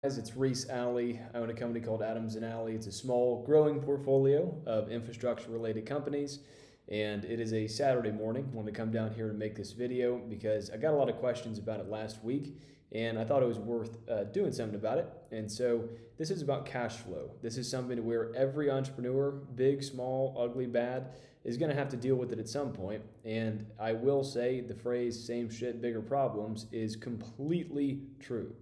Guys, it's Reese Alley. I own a company called Adams and Alley. It's a small, growing portfolio of infrastructure-related companies, and it is a Saturday morning. I want to come down here and make this video because I got a lot of questions about it last week, and I thought it was worth doing something about it. And so this is about cash flow. This is something where every entrepreneur, big, small, ugly, bad, is going to have to deal with it at some point. And I will say the phrase "same shit, bigger problems" is completely true,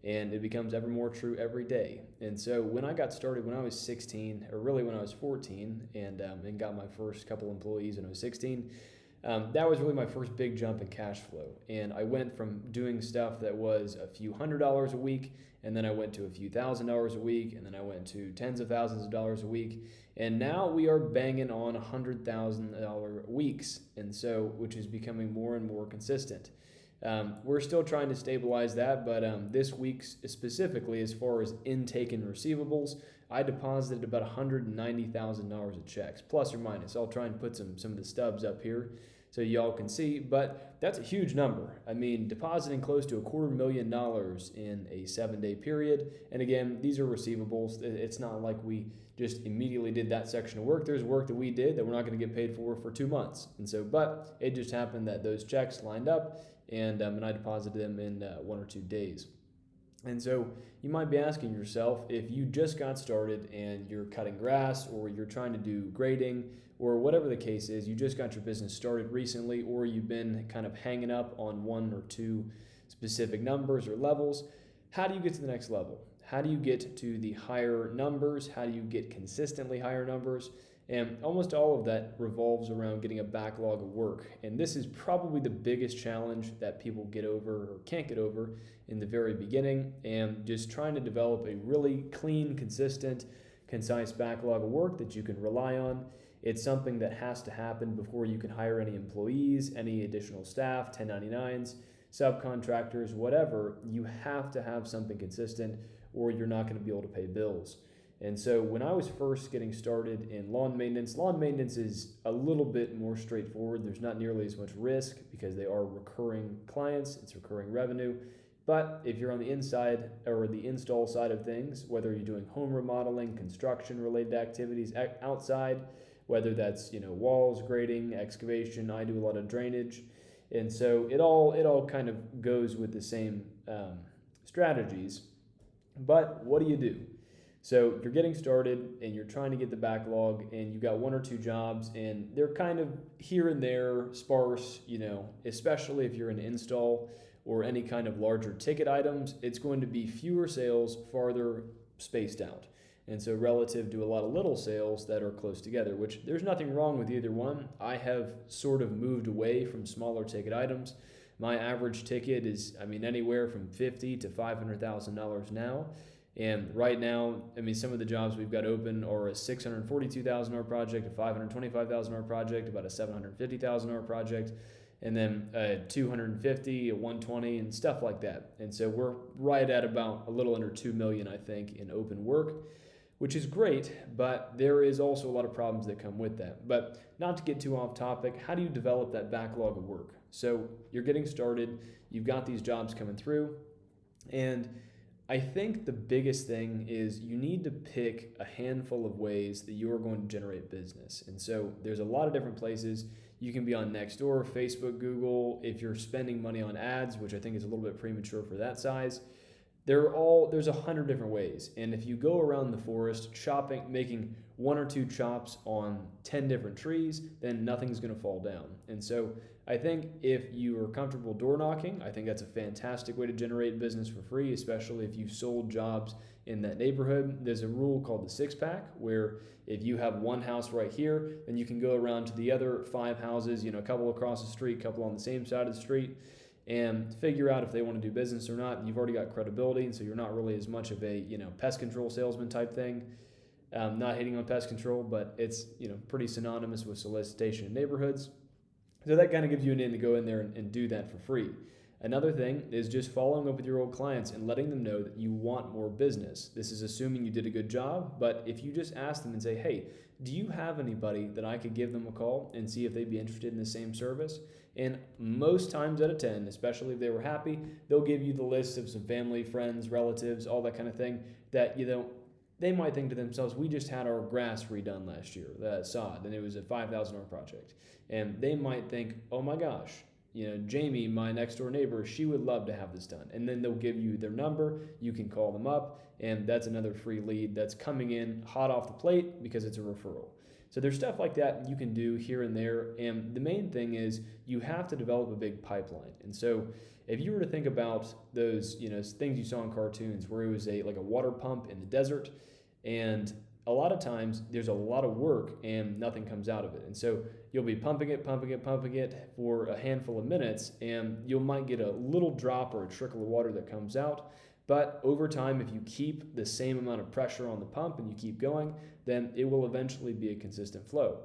and it becomes ever more true every day. And so when I got started when I was 16, or really when I was 14, and got my first couple employees when I was 16, that was really my first big jump in cash flow. And I went from doing stuff that was a few $100s a week, and then I went to a few $1,000s a week, and then I went to tens of thousands of dollars a week, and now we are banging on $100,000 weeks, and so which is becoming more and more consistent. We're still trying to stabilize that, but this week specifically, as far as intake and receivables, I deposited about $190,000 of checks, plus or minus. I'll try and put some of the stubs up here so y'all can see, but that's a huge number. I mean, depositing close to $250,000 in a 7-day period. And again, these are receivables. It's not like we just immediately did that section of work. There's work that we did that we're not going to get paid for 2 months. And so, but it just happened that those checks lined up, and I deposited them in 1 or 2 days. And so you might be asking yourself, if you just got started and you're cutting grass, or you're trying to do grading, or whatever the case is, you just got your business started recently, or you've been kind of hanging up on 1 or 2 specific numbers or levels, how do you get to the next level? How do you get to the higher numbers? How do you get consistently higher numbers? And almost all of that revolves around getting a backlog of work. And this is probably the biggest challenge that people get over or can't get over in the very beginning, and just trying to develop a really clean, consistent, concise backlog of work that you can rely on. It's something that has to happen before you can hire any employees, any additional staff, 1099s, subcontractors, whatever. You have to have something consistent, or you're not going to be able to pay bills. And so when I was first getting started in lawn maintenance is a little bit more straightforward. There's not nearly as much risk because they are recurring clients, it's recurring revenue. But if you're on the inside or the install side of things, whether you're doing home remodeling, construction related activities outside, whether that's walls, grading, excavation, I do a lot of drainage. And so it all kind of goes with the same strategies. But what do? So you're getting started and you're trying to get the backlog, and you've got 1 or 2 jobs, and they're kind of here and there, sparse, especially if you're an install or any kind of larger ticket items. It's going to be fewer sales, farther spaced out. And so relative to a lot of little sales that are close together, which there's nothing wrong with either one. I have sort of moved away from smaller ticket items. My average ticket is, anywhere from $50,000 to $500,000 now. And right now, some of the jobs we've got open are a $642,000 project, a $525,000 project, about a $750,000 project, and then a $250,000, a $120,000, and stuff like that. And so we're right at about a little under $2 million, I think, in open work, which is great, but there is also a lot of problems that come with that. But not to get too off topic, how do you develop that backlog of work? So you're getting started, you've got these jobs coming through, and I think the biggest thing is you need to pick a handful of ways that you are going to generate business. And so there's a lot of different places. You can be on Nextdoor, Facebook, Google. If you're spending money on ads, which I think is a little bit premature for that size, there's 100 different ways. And if you go around the forest chopping, making 1 or 2 chops on 10 different trees, then nothing's going to fall down. And so I think if you are comfortable door knocking, I think that's a fantastic way to generate business for free, especially if you've sold jobs in that neighborhood. There's a rule called the 6-pack, where if you have one house right here, then you can go around to the other 5 houses, a couple across the street, a couple on the same side of the street, and figure out if they want to do business or not. You've already got credibility, and so you're not really as much of a pest control salesman type thing. Not hating on pest control, but it's pretty synonymous with solicitation in neighborhoods. So that kind of gives you an in to go in there and do that for free. Another thing is just following up with your old clients and letting them know that you want more business. This is assuming you did a good job, but if you just ask them and say, hey, do you have anybody that I could give them a call and see if they'd be interested in the same service? And most times out of 10, especially if they were happy, they'll give you the list of some family, friends, relatives, all that kind of thing that, they might think to themselves, we just had our grass redone last year, the sod, and it was a $5,000 project. And they might think, oh my gosh, Jamie, my next door neighbor, she would love to have this done. And then they'll give you their number, you can call them up, and that's another free lead that's coming in hot off the plate because it's a referral. So there's stuff like that you can do here and there. And the main thing is you have to develop a big pipeline. And so if you were to think about those, things you saw in cartoons where it was like a water pump in the desert, and a lot of times there's a lot of work and nothing comes out of it. And so you'll be pumping it for a handful of minutes, and you might get a little drop or a trickle of water that comes out. But over time, if you keep the same amount of pressure on the pump and you keep going, then it will eventually be a consistent flow.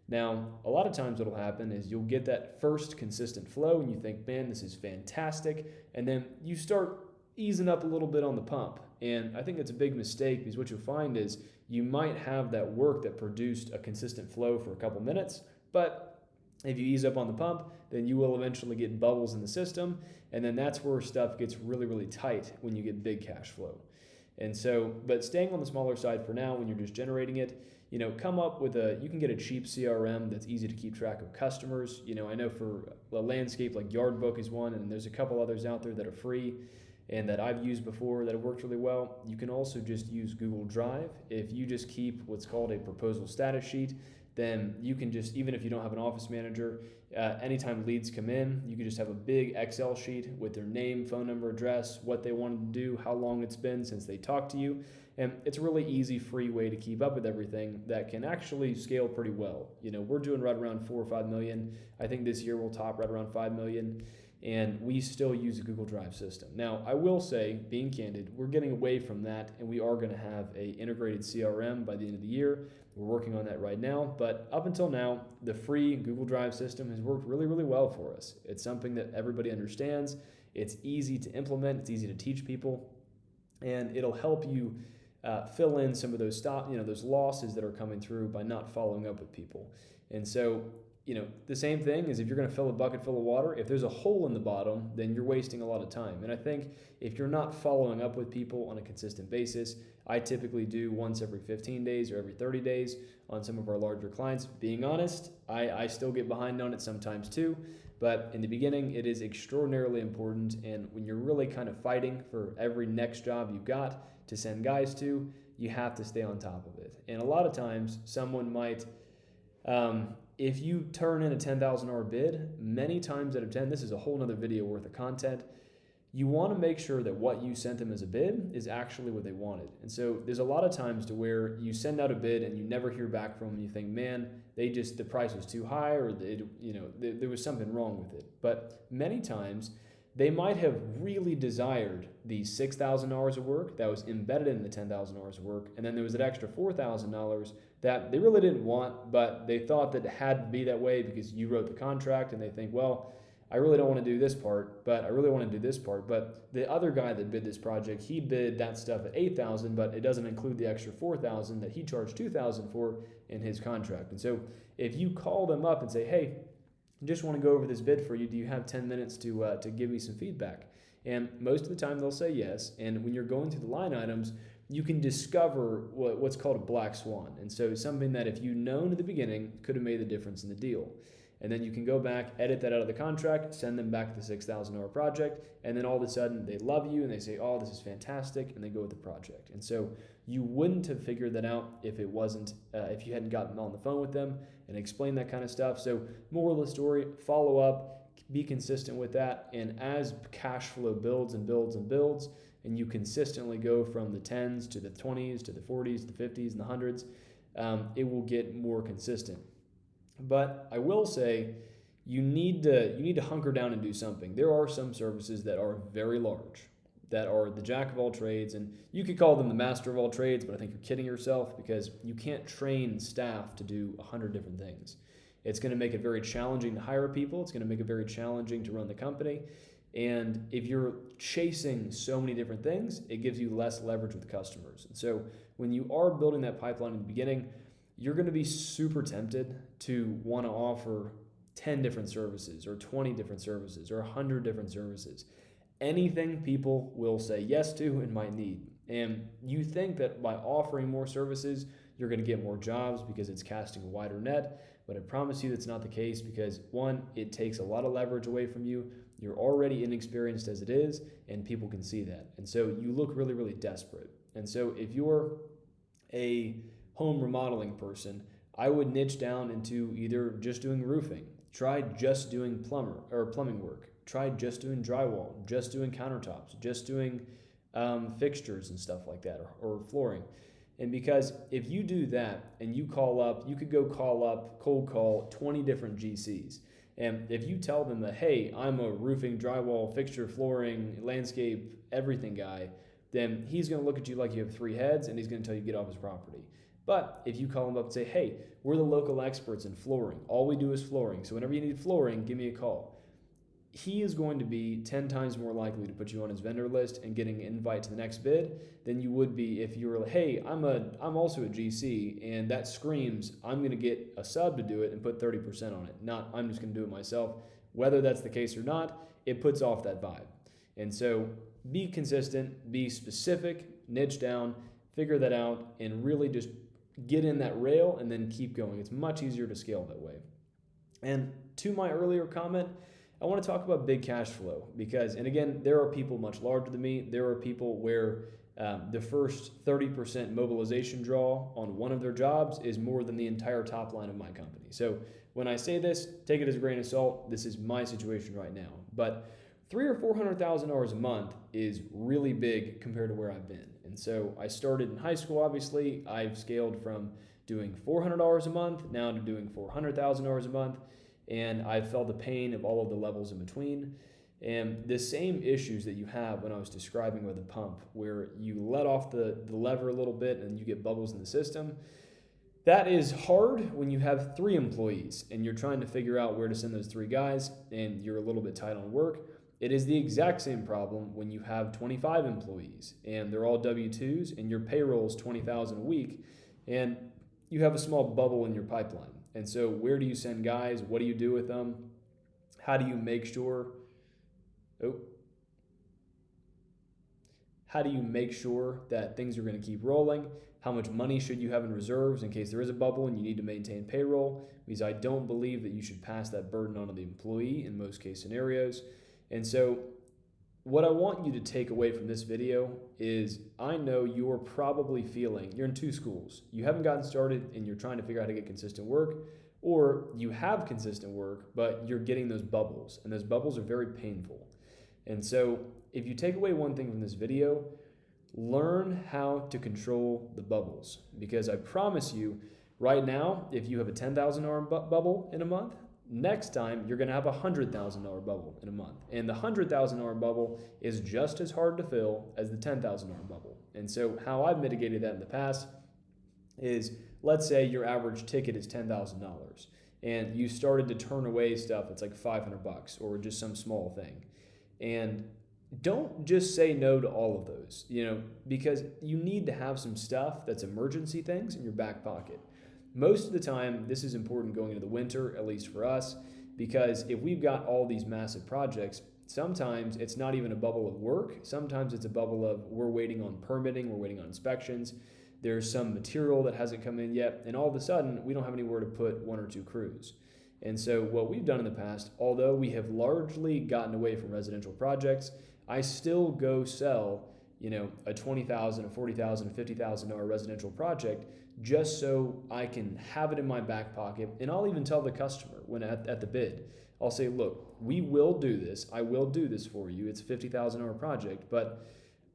Now, a lot of times what will happen is you'll get that first consistent flow and you think, man, this is fantastic. And then you start easing up a little bit on the pump. And I think it's a big mistake because what you'll find is you might have that work that produced a consistent flow for a couple minutes, but if you ease up on the pump, then you will eventually get bubbles in the system, and then that's where stuff gets really, really tight when you get big cash flow. And so, but staying on the smaller side for now when you're just generating it, come up with you can get a cheap CRM that's easy to keep track of customers. I know for a landscape like Yardbook is one, and there's a couple others out there that are free and that I've used before that have worked really well. You can also just use Google Drive. If you just keep what's called a proposal status sheet, then you can just, even if you don't have an office manager, anytime leads come in, you can just have a big Excel sheet with their name, phone number, address, what they wanted to do, how long it's been since they talked to you. And it's a really easy, free way to keep up with everything that can actually scale pretty well. We're doing right around 4 or 5 million. I think this year we'll top right around 5 million. And we still use a Google Drive system. Now, I will say, being candid, we're getting away from that, and we are going to have an integrated CRM by the end of the year. We're working on that right now, but up until now, the free Google Drive system has worked really, really well for us. It's something that everybody understands. It's easy to implement. It's easy to teach people, and it'll help you fill in some of those those losses that are coming through by not following up with people. And so, the same thing is if you're going to fill a bucket full of water, if there's a hole in the bottom, then you're wasting a lot of time. And I think if you're not following up with people on a consistent basis, I typically do once every 15 days or every 30 days on some of our larger clients. Being honest, I still get behind on it sometimes too, but in the beginning, it is extraordinarily important. And when you're really kind of fighting for every next job you've got to send guys to, you have to stay on top of it. And a lot of times, someone might... if you turn in a $10,000 bid, many times out of 10, this is a whole nother video worth of content, you want to make sure that what you sent them as a bid is actually what they wanted. And so there's a lot of times to where you send out a bid and you never hear back from them. You think, man, the price was too high, or there was something wrong with it. But many times they might have really desired the $6,000 of work that was embedded in the $10,000 of work, and then there was that extra $4,000 that they really didn't want, but they thought that it had to be that way because you wrote the contract, and they think, well, I really don't want to do this part, but I really want to do this part. But the other guy that bid this project, he bid that stuff at $8,000, but it doesn't include the extra $4,000 that he charged $2,000 for in his contract. And so if you call them up and say, hey, I just want to go over this bid for you, do you have 10 minutes to give me some feedback? And most of the time they'll say yes. And when you're going through the line items, you can discover what's called a black swan. And so something that if you'd known at the beginning could have made the difference in the deal. And then you can go back, edit that out of the contract, send them back the $6,000 project, and then all of a sudden they love you and they say, oh, this is fantastic, and they go with the project. And so you wouldn't have figured that out if it wasn't, if you hadn't gotten on the phone with them and explained that kind of stuff. So moral of the story, follow up, be consistent with that, and as cash flow builds and builds and builds, and you consistently go from the 10s to the 20s to the 40s, the 50s, and the 100s, it will get more consistent. But I will say you need to hunker down and do something. There are some services that are very large, that are the jack of all trades, and you could call them the master of all trades, but I think you're kidding yourself because you can't train staff to do 100 different things. It's going to make it very challenging to hire people. It's going to make it very challenging to run the company. And if you're chasing so many different things, it gives you less leverage with customers. And so when you are building that pipeline in the beginning, you're going to be super tempted to want to offer 10 different services or 20 different services or 100 different services. Anything people will say yes to and might need. And you think that by offering more services, you're going to get more jobs because it's casting a wider net. But I promise you that's not the case because, one, it takes a lot of leverage away from you. You're already inexperienced as it is, and people can see that. And so you look really, really desperate. And so if you're a home remodeling person, I would niche down into either just doing roofing, try just doing plumbing work, try just doing drywall, just doing countertops, just doing fixtures and stuff like that, or flooring. And because if you do that and you could go cold call 20 different GCs. And if you tell them that, hey, I'm a roofing, drywall, fixture, flooring, landscape, everything guy, then he's going to look at you like you have 3 heads and he's going to tell you to get off his property. But if you call him up and say, hey, we're the local experts in flooring. All we do is flooring. So whenever you need flooring, give me a call. He is going to be 10 times more likely to put you on his vendor list and getting an invite to the next bid than you would be if you were like, hey, I'm also a GC, and that screams I'm going to get a sub to do it and put 30% on it, not I'm just going to do it myself. Whether that's the case or not, it puts off that vibe. And so be consistent, be specific, niche down, figure that out, and really just get in that rail and then keep going. It's much easier to scale that way. And to my earlier comment, I want to talk about big cash flow because, and again, there are people much larger than me. There are people where the first 30% mobilization draw on one of their jobs is more than the entire top line of my company. So when I say this, take it as a grain of salt. This is my situation right now. But $300,000 or $400,000 a month is really big compared to where I've been. And so I started in high school, obviously. I've scaled from doing $400 a month now to doing $400,000 a month. And I've felt the pain of all of the levels in between. And the same issues that you have when I was describing with a pump, where you let off the lever a little bit and you get bubbles in the system, that is hard when you have 3 employees and you're trying to figure out where to send those 3 guys and you're a little bit tight on work. It is the exact same problem when you have 25 employees and they're all W-2s and your payroll is $20,000 a week and you have a small bubble in your pipeline. And so where do you send guys? What do you do with them? How do you make sure that things are going to keep rolling? How much money should you have in reserves in case there is a bubble and you need to maintain payroll? Because I don't believe that you should pass that burden on to the employee in most case scenarios. And so what I want you to take away from this video is I know you're probably feeling you're in 2 schools. You haven't gotten started and you're trying to figure out how to get consistent work, or you have consistent work, but you're getting those bubbles, and those bubbles are very painful. And so if you take away one thing from this video, learn how to control the bubbles, because I promise you right now, if you have a $10,000 bubble in a month, next time, you're going to have a $100,000 bubble in a month. And the $100,000 bubble is just as hard to fill as the $10,000 bubble. And so how I've mitigated that in the past is, let's say your average ticket is $10,000 and you started to turn away stuff that's like $500 or just some small thing. And don't just say no to all of those, because you need to have some stuff that's emergency things in your back pocket. Most of the time, this is important going into the winter, at least for us, because if we've got all these massive projects, sometimes it's not even a bubble of work. Sometimes it's a bubble of we're waiting on permitting, we're waiting on inspections. There's some material that hasn't come in yet, and all of a sudden, we don't have anywhere to put 1 or 2 crews. And so what we've done in the past, although we have largely gotten away from residential projects, I still go sell, a $20,000, a $40,000, a $50,000 residential project just so I can have it in my back pocket. And I'll even tell the customer when at the bid, I'll say, look, we will do this. I will do this for you. It's a $50,000 project, but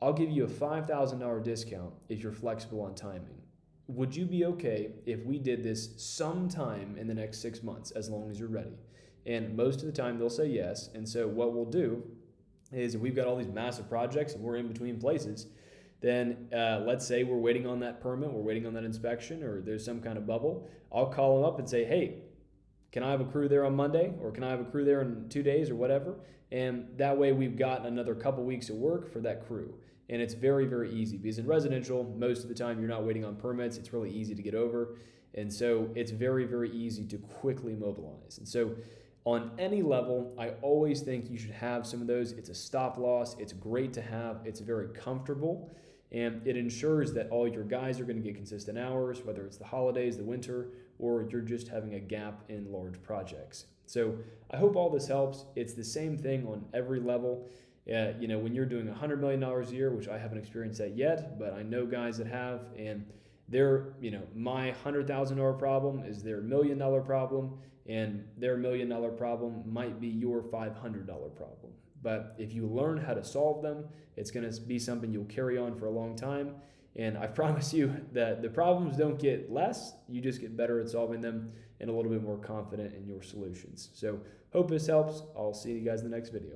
I'll give you a $5,000 discount if you're flexible on timing. Would you be okay if we did this sometime in the next 6 months, as long as you're ready? And most of the time they'll say yes. And so what we'll do is, if we've got all these massive projects and we're in between places, then let's say we're waiting on that permit, we're waiting on that inspection, or there's some kind of bubble, I'll call them up and say, hey, can I have a crew there on Monday? Or can I have a crew there in 2 days or whatever? And that way we've got another couple weeks of work for that crew. And it's very, very easy because in residential, most of the time you're not waiting on permits. It's really easy to get over. And so it's very, very easy to quickly mobilize. And so on any level, I always think you should have some of those. It's a stop loss. It's great to have. It's very comfortable. And it ensures that all your guys are going to get consistent hours, whether it's the holidays, the winter, or you're just having a gap in large projects. So I hope all this helps. It's the same thing on every level. When you're doing $100 million a year, which I haven't experienced that yet, but I know guys that have, and my $100,000 problem is their $1 million problem, and their $1 million problem might be your $500 problem. But if you learn how to solve them, it's going to be something you'll carry on for a long time. And I promise you that the problems don't get less, you just get better at solving them and a little bit more confident in your solutions. So hope this helps. I'll see you guys in the next video.